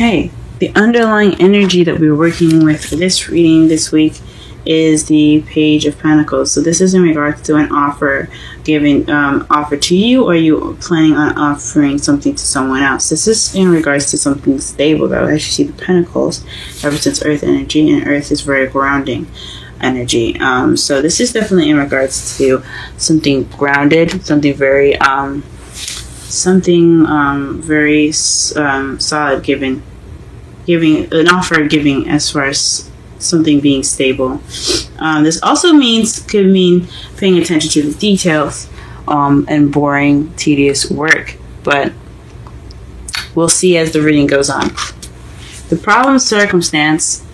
Okay, the underlying energy that we're working with for this reading this week is the Page of Pentacles. So this is in regards to an offer offer to you, or you planning on offering something to someone else. This is in regards to something stable, though. As you see, the Pentacles represents Earth energy, and Earth is very grounding energy. So this is definitely in regards to something grounded, something very solid, giving an offer, giving as far as something being stable. This also could mean paying attention to the details and boring, tedious work, but we'll see as the reading goes on. The problem circumstance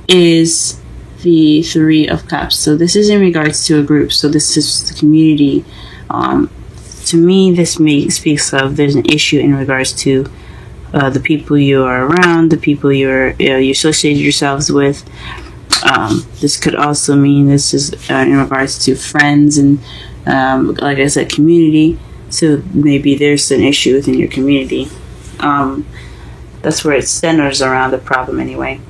is the Three of Cups. So this is in regards to a group. So this is the community. To me, this speaks of there's an issue in regards to the people you are around, the people you associate yourselves with. This could also mean this is in regards to friends and, like I said, community. So maybe there's an issue within your community. That's where it centers around the problem anyway.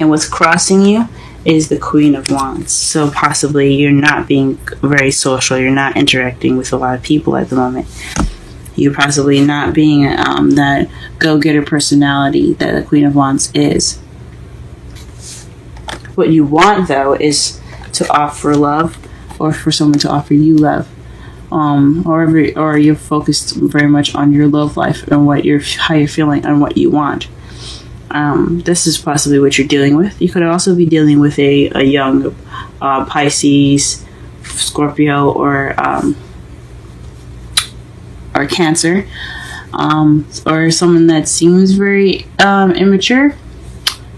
And what's crossing you is the Queen of Wands. So possibly you're not being very social. You're not interacting with a lot of people at the moment. You're possibly not being that go-getter personality that the Queen of Wands is. What you want, though, is to offer love, or for someone to offer you love, or you're focused very much on your love life and how you're feeling and what you want. This is possibly what you're dealing with. You could also be dealing with a young Pisces, Scorpio, or Cancer, or someone that seems very immature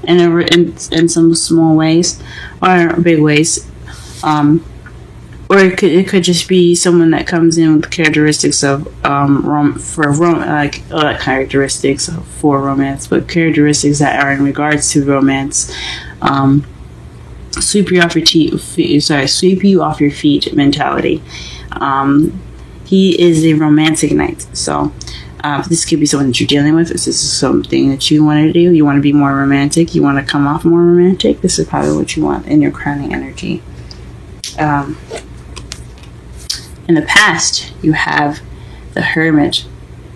in some small ways or big ways, or it could just be someone that comes in with characteristics of characteristics for romance, but characteristics that are in regards to romance. Sweep you off your feet mentality. He is a romantic knight, so this could be someone that you're dealing with. If this is something that you want to do, you want to be more romantic, you want to come off more romantic, this is probably what you want in your crowning energy. In the past, you have the Hermit.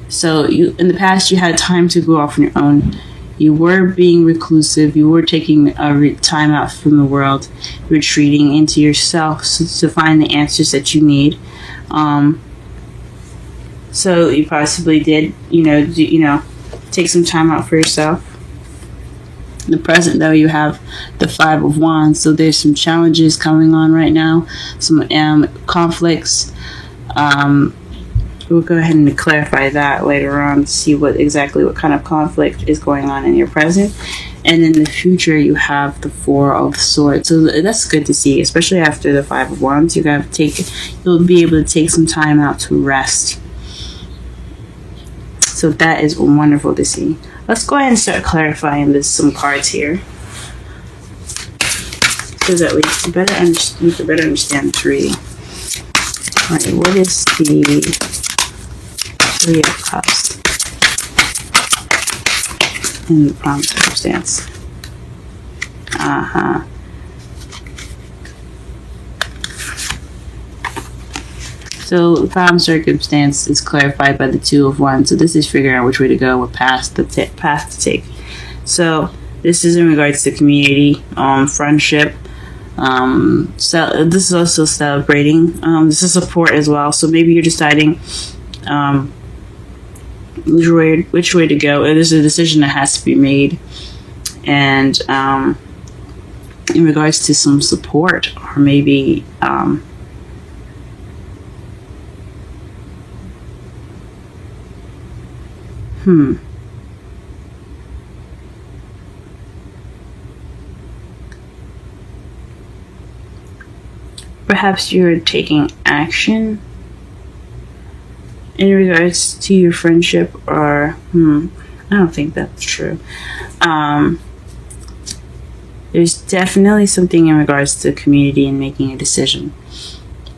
So in the past, you had time to go off on your own. You were being reclusive. You were taking time out from the world, retreating into yourself to find the answers that you need. So you possibly did, take some time out for yourself. In the present, though, you have the Five of Wands. So there's some challenges coming on right now, some conflicts. We'll go ahead and clarify that later on to see what kind of conflict is going on in your present. And in the future, you have the Four of Swords. So that's good to see, especially after the Five of Wands. You'll be able to take some time out to rest. So that is wonderful to see. Let's go ahead and start clarifying some cards here, so that we can better understand this reading. All right, what is the Three of Cups in the problem circumstance? So the problem circumstance is clarified by the Two of Wands. So this is figuring out which way to go, what path to take. So this is in regards to community, friendship. So this is also celebrating. This is support as well. So maybe you're deciding which way to go. There's a decision that has to be made, and in regards to some support, or maybe perhaps you're taking action in regards to your friendship, or I don't think that's true. There's definitely something in regards to community and making a decision.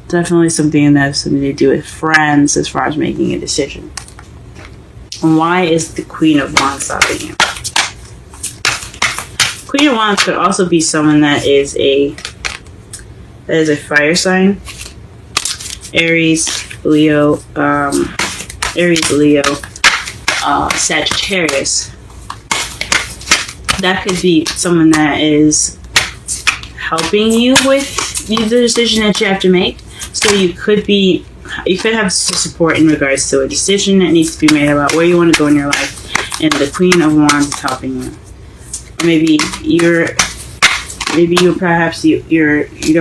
Definitely something that has something to do with friends as far as making a decision. And why is the Queen of Wands stopping you? Queen of Wands could also be someone that is a fire sign. Aries, Leo, Sagittarius. That could be someone that is helping you with the decision that you have to make. So you could have support in regards to a decision that needs to be made about where you want to go in your life, and the Queen of Wands is helping you. Or maybe you don't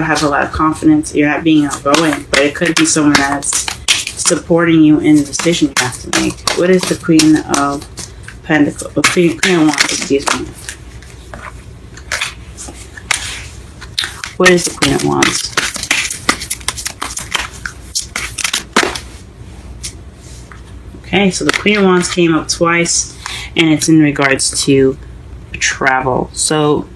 have a lot of confidence. You're not being outgoing, but it could be someone that's supporting you in the decision you have to make. What is the Queen of Pentacles? Queen of Wands, excuse me. What is the Queen of Wands? Okay, so the Queen of Wands came up twice, and it's in regards to travel. So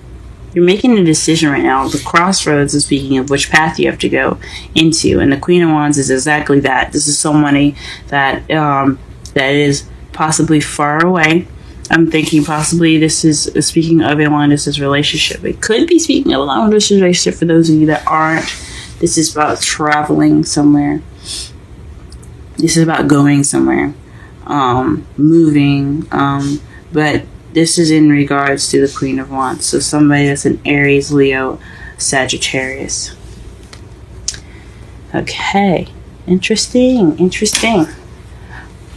you're making a decision right now. The crossroads is speaking of which path you have to go into, and the Queen of Wands is exactly that. This is somebody that that is possibly far away. I'm thinking possibly this is speaking of a long-distance relationship. It could be speaking of a long-distance relationship for those of you that aren't. This is about traveling somewhere. This is about going somewhere, moving, but this is in regards to the Queen of Wands. So somebody that's an Aries, Leo, Sagittarius. Okay. Interesting.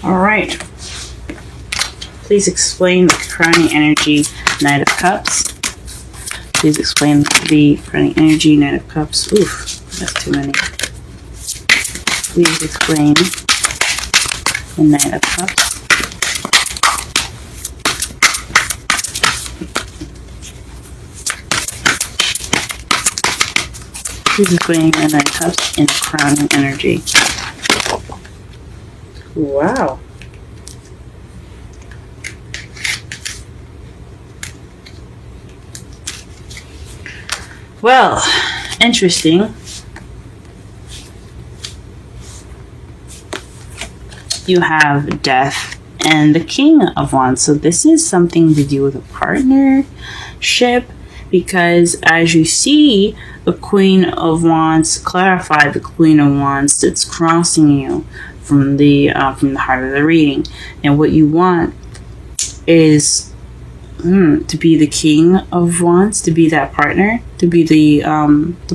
All right. Please explain the crowning energy, Knight of Cups. Please explain the crowning energy, Knight of Cups. Oof, that's too many. Please explain the Knight of Cups. Please explain the Knight of Cups in crowning energy. Wow. Well, interesting. You have Death and the King of Wands. So this is something to do with a partnership, because as you see, the Queen of Wands clarified the Queen of Wands that's crossing you from the heart of the reading, and what you want is to be the King of Wands, to be that partner, to be the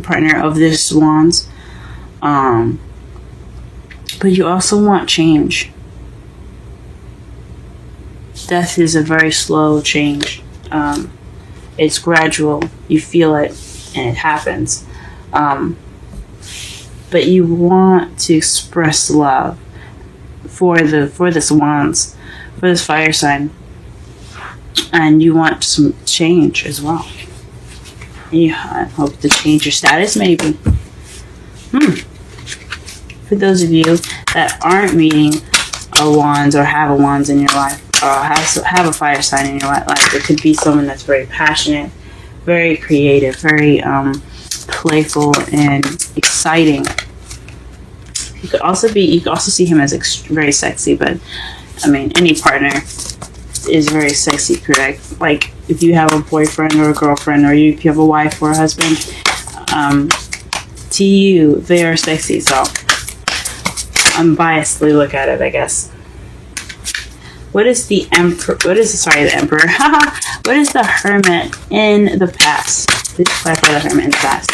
partner of this Wands. But you also want change. Death is a very slow change. It's gradual. You feel it, and it happens. But you want to express love for this Wands, for this fire sign. And you want some change as well. And you hope to change your status, maybe. For those of you that aren't meeting a Wands or have a Wands in your life, or have a fire sign in your life, it could be someone that's very passionate, very creative, very playful and exciting. You could also see him as very sexy, but I mean, any partner is very sexy, correct? Like if you have a boyfriend or a girlfriend, or if you have a wife or a husband, to you they are sexy. So unbiasedly look at it, I guess. What is the Emperor? The Emperor? What is the Hermit in the past? Please clarify the Hermit in the past.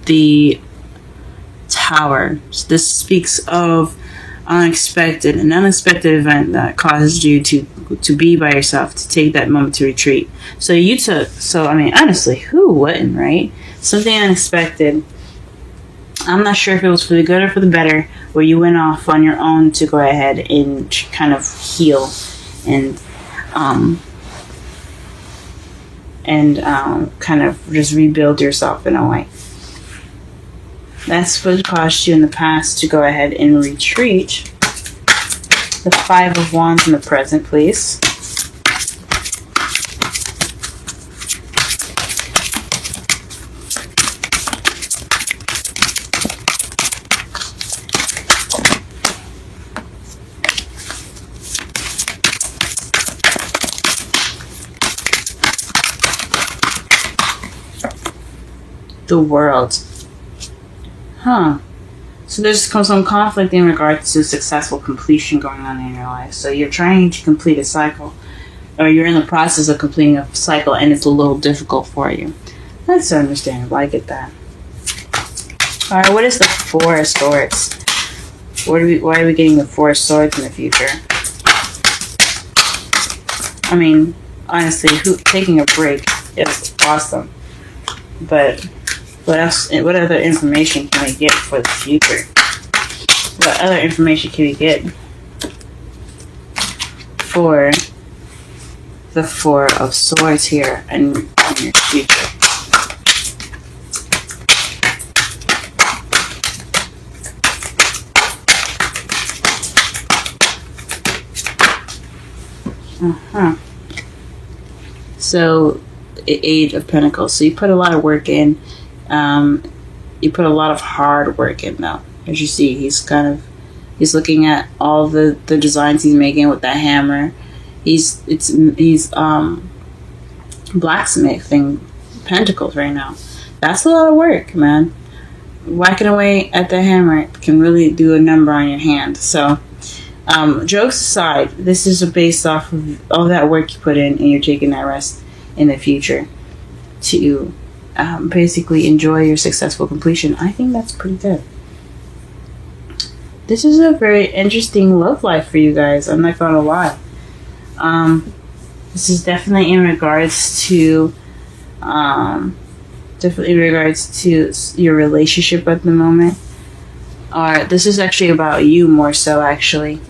The Tower. This speaks of an unexpected event that caused you to be by yourself, to take that moment to retreat. So I mean, honestly, who wouldn't, right? Something unexpected. I'm not sure if it was for the good or for the better, where you went off on your own to go ahead and kind of heal and kind of just rebuild yourself in a way. That's what caused you in the past to go ahead and retreat. The Five of Wands in the present, please. the World. Huh. So there's some conflict in regards to successful completion going on in your life. So you're trying to complete a cycle, or you're in the process of completing a cycle, and it's a little difficult for you. That's understandable. I get that. All right, what is the Four of Swords? Why are we getting the Four of Swords in the future? I mean, honestly, taking a break is awesome. But what else? What other information can we get for the future? What other information can we get for the Four of Swords here in your future? So, Eight of Pentacles. So you put a lot of work in. You put a lot of hard work in, though. As you see, he's looking at all the designs he's making with that hammer. He's blacksmithing pentacles right now. That's a lot of work, man. Whacking away at the hammer can really do a number on your hand. So, jokes aside, this is based off of all that work you put in, and you're taking that rest in the future to basically enjoy your successful completion. I think that's pretty good. This is a very interesting love life for you guys. I'm not gonna lie. This is definitely in regards to your relationship at the moment. This is actually about you more so, actually.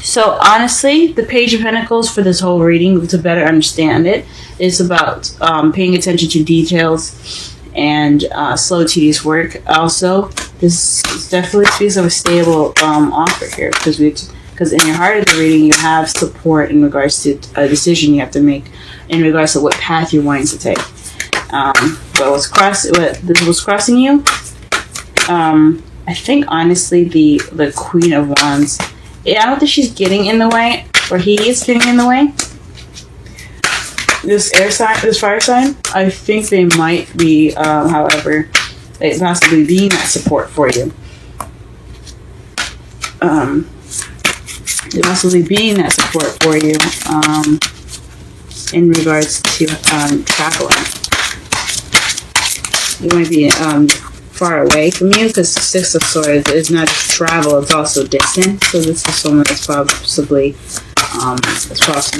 So honestly, the Page of Pentacles for this whole reading, to better understand it, is about paying attention to details and slow, tedious work. Also, this definitely speaks of a stable offer here, because in your heart of the reading, you have support in regards to a decision you have to make in regards to what path you're wanting to take. What was crossing you? I think honestly, the Queen of Wands. I don't think she's getting in the way, or he is getting in the way. This fire sign, I think they might be, however, they possibly being that support for you. They possibly being that support for you in regards to traveling. You might be far away from you, because the Six of Swords is not just travel, it's also distance. So this is someone that's possibly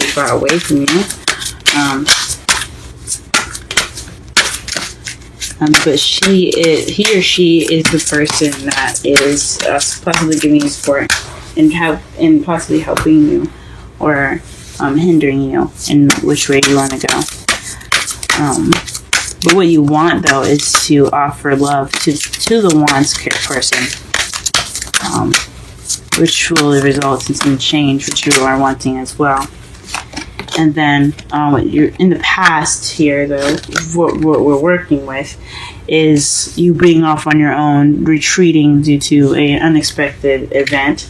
far away from you. But he or she is the person that is possibly giving you support and possibly helping you, or hindering you in which way you want to go. But what you want, though, is to offer love to the Wands person, which will result in some change, which you are wanting as well. And then what you're in the past here, though, what we're working with is you being off on your own, retreating due to an unexpected event.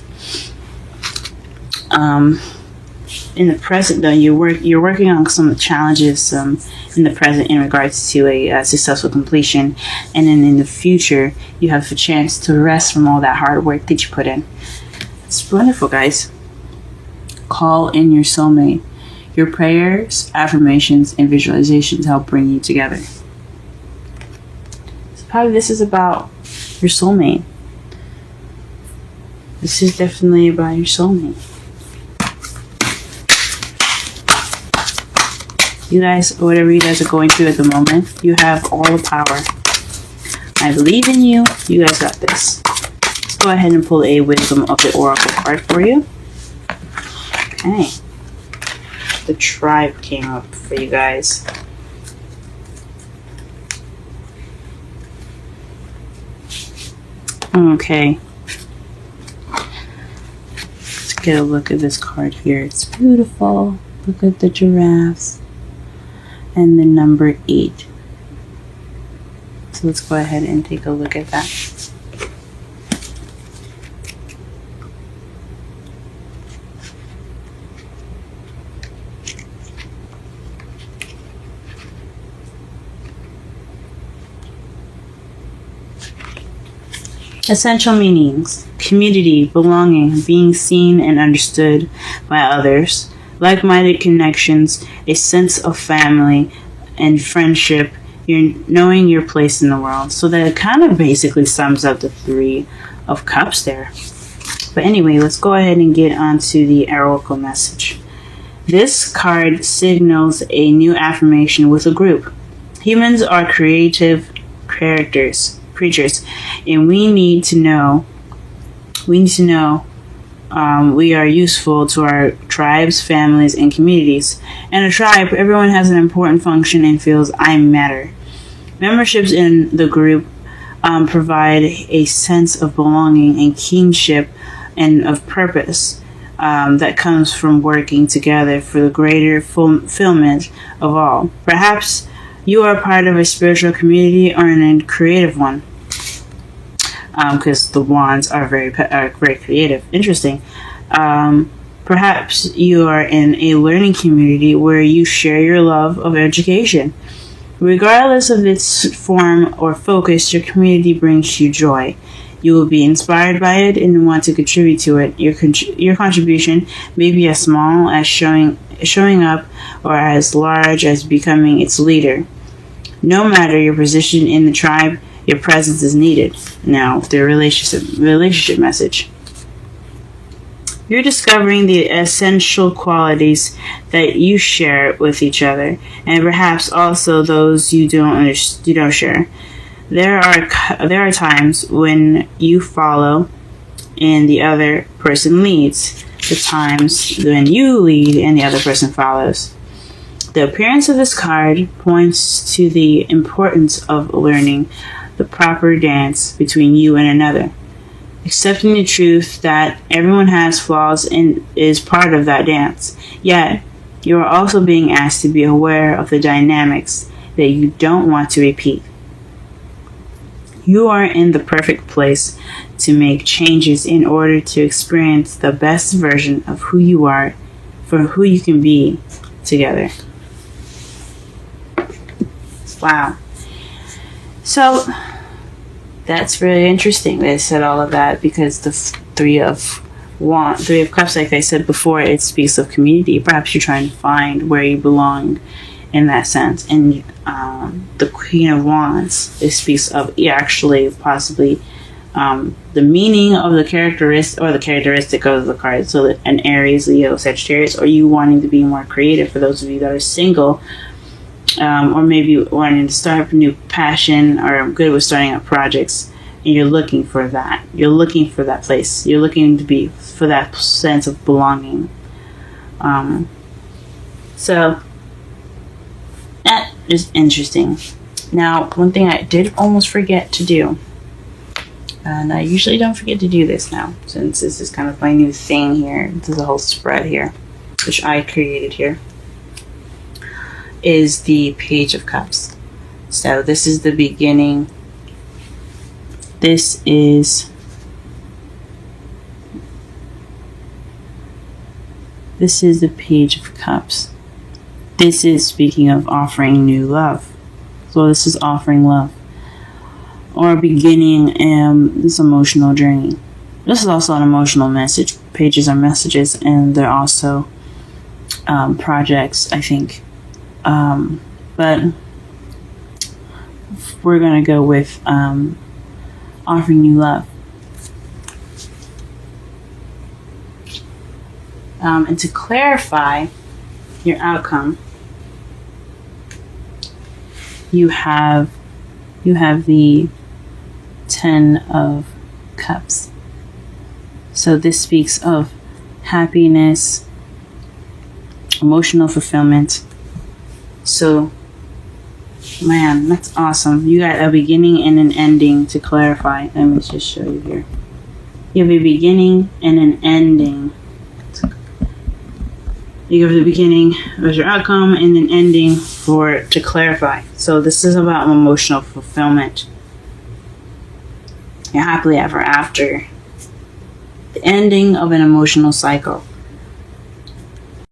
In the present, though, you're working on some challenges in the present in regards to a successful completion, and then in the future, you have a chance to rest from all that hard work that you put in. It's wonderful, guys. Call in your soulmate. Your prayers, affirmations, and visualizations help bring you together. So probably this is about your soulmate. This is definitely about your soulmate. You guys, whatever you guys are going through at the moment, you have all the power. I believe in you. You guys got this. Let's go ahead and pull a Wisdom of the Oracle card for you. Okay. The Tribe came up for you guys. Okay. Let's get a look at this card here. It's beautiful. Look at the giraffes. And the number 8. So let's go ahead and take a look at that. Essential meanings: community, belonging, being seen and understood by others, like-minded connections, a sense of family and friendship, knowing your place in the world. So that kind of basically sums up the Three of Cups there. But anyway, let's go ahead and get onto the oracle message. This card signals a new affirmation with a group. Humans are creative creatures, and we need to know we are useful to our tribes, families, and communities. In a tribe, everyone has an important function and feels I matter. Memberships in the group provide a sense of belonging and kinship and of purpose that comes from working together for the greater fulfillment of all. Perhaps you are part of a spiritual community or in a creative one, because the wands are very creative. Interesting. Perhaps you are in a learning community where you share your love of education. Regardless of its form or focus, your community brings you joy. You will be inspired by it and want to contribute to it. Your contribution may be as small as showing up or as large as becoming its leader. No matter your position in the tribe, your presence is needed. Now, the relationship message. You're discovering the essential qualities that you share with each other, and perhaps also those you don't share. There are times when you follow and the other person leads. The times when you lead and the other person follows. The appearance of this card points to the importance of learning the proper dance between you and another. Accepting the truth that everyone has flaws and is part of that dance. Yet, you are also being asked to be aware of the dynamics that you don't want to repeat. You are in the perfect place to make changes in order to experience the best version of who you are, for who you can be together. Wow. So, that's really interesting. They said all of that because the Three of Cups, like I said before, it speaks of community. Perhaps you're trying to find where you belong in that sense. And the Queen of Wands, it speaks of possibly the meaning of the characteristic of the card. So an Aries, Leo, Sagittarius, or you wanting to be more creative for those of you that are single, or maybe wanting to start a new passion or good with starting up projects, and you're looking for that. You're looking for that place. You're looking to be for that sense of belonging. So that is interesting. Now, one thing I did almost forget to do, and I usually don't forget to do this now, since this is kind of my new thing here. There's a whole spread here, which I created here, is the Page of Cups. So this is the beginning. This is the Page of Cups. This is speaking of offering new love. So this is offering love, or beginning this emotional journey. This is also an emotional message. Pages are messages, and they're also projects, I think. But we're going to go with offering new love. And to clarify your outcome, you have the Ten of Cups. So this speaks of happiness, emotional fulfillment. So, man, that's awesome. You got a beginning and an ending to clarify. Let me just show you here. You have a beginning and an ending. You have the beginning as your outcome and an ending to clarify. So this is about emotional fulfillment. You're happily ever after. The ending of an emotional cycle.